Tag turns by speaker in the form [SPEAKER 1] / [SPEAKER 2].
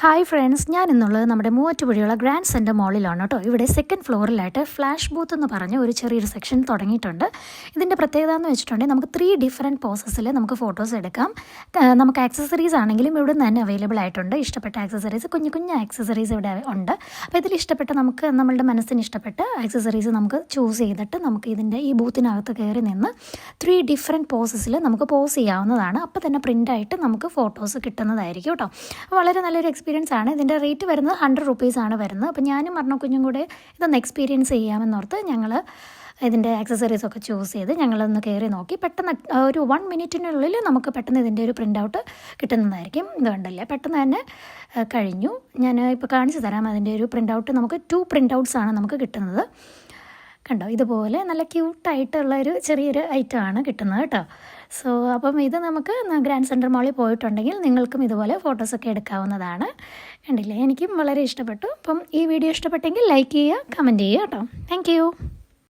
[SPEAKER 1] Hi friends, ഞാൻ ഇന്നുള്ളത് നമ്മുടെ മൂവാറ്റുപുഴയുള്ള ഗ്രാൻഡ് സെൻറ്റർ മോളിലാണ് കേട്ടോ. ഇവിടെ സെക്കൻഡ് ഫ്ലോറിലായിട്ട് ഫ്ലാഷ് ബൂത്ത് എന്ന് പറഞ്ഞ ഒരു ചെറിയൊരു സെക്ഷൻ തുടങ്ങിയിട്ടുണ്ട്. ഇതിൻ്റെ പ്രത്യേകത എന്ന് വെച്ചിട്ടുണ്ടെങ്കിൽ നമുക്ക് 3 ഡിഫറെൻറ്റ് പോസസിൽ നമുക്ക് ഫോട്ടോസ് എടുക്കാം. നമുക്ക് ആക്സസറീസ് ആണെങ്കിലും ഇവിടെ നിന്ന് തന്നെ അവൈലബിൾ ആയിട്ടുണ്ട്. ഇഷ്ടപ്പെട്ട ആക്സസറീസ്, കുഞ്ഞു കുഞ്ഞു ആക്സസറീസ് ഇവിടെ ഉണ്ട്. അപ്പോൾ ഇതിൽ ഇഷ്ടപ്പെട്ട നമുക്ക് നമ്മളുടെ മനസ്സിന് ഇഷ്ടപ്പെട്ട ആക്സസറീസ് നമുക്ക് ചൂസ് ചെയ്തിട്ട് നമുക്ക് ഇതിൻ്റെ ഈ ബൂത്തിനകത്ത് കയറി നിന്ന് 3 ഡിഫറെൻറ്റ് പോസസിൽ നമുക്ക് പോസ് ചെയ്യാവുന്നതാണ്. അപ്പോൾ തന്നെ പ്രിൻ്റായിട്ട് നമുക്ക് ഫോട്ടോസ് കിട്ടുന്നതായിരിക്കും കേട്ടോ. വളരെ നല്ലൊരു എക്സ്പീരിയൻസ് ആണ്. ഇതിൻ്റെ റേറ്റ് വരുന്നത് 100 റുപ്പീസാണ് വരുന്നത്. അപ്പോൾ ഞാനും പറഞ്ഞ കുഞ്ഞും കൂടെ ഇതൊന്ന് എക്സ്പീരിയൻസ് ചെയ്യാമെന്നോർത്ത് ഞങ്ങൾ ഇതിൻ്റെ ആക്സസറീസൊക്കെ ചൂസ് ചെയ്ത് ഞങ്ങളൊന്ന് കയറി നോക്കി. പെട്ടെന്ന് ഒരു 1 മിനിറ്റിനുള്ളിൽ നമുക്ക് പെട്ടെന്ന് ഇതിൻ്റെ ഒരു പ്രിൻ്റ് ഔട്ട് കിട്ടുന്നതായിരിക്കും. ഇതുണ്ടല്ലേ, പെട്ടെന്ന് തന്നെ കഴിഞ്ഞു. ഞാൻ ഇപ്പോൾ കാണിച്ചു തരാം. അതിൻ്റെ ഒരു പ്രിൻ്റ് ഔട്ട് നമുക്ക് 2 പ്രിൻ്റ് ഔട്ട്സാണ് നമുക്ക് കിട്ടുന്നത്. കണ്ടോ, ഇതുപോലെ നല്ല ക്യൂട്ടായിട്ടുള്ളൊരു ചെറിയൊരു ഐറ്റമാണ് കിട്ടുന്നത് കേട്ടോ. സോ അപ്പം ഇത് നമുക്ക് ഗ്രാൻഡ് സെൻറ്റർ മോളിൽ പോയിട്ടുണ്ടെങ്കിൽ നിങ്ങൾക്കും ഇതുപോലെ ഫോട്ടോസൊക്കെ എടുക്കാവുന്നതാണ്. കണ്ടില്ലേ, എനിക്കും വളരെ ഇഷ്ടപ്പെട്ടു. അപ്പം ഈ വീഡിയോ ഇഷ്ടപ്പെട്ടെങ്കിൽ ലൈക്ക് ചെയ്യുക, കമൻറ്റ് ചെയ്യുക കേട്ടോ. താങ്ക്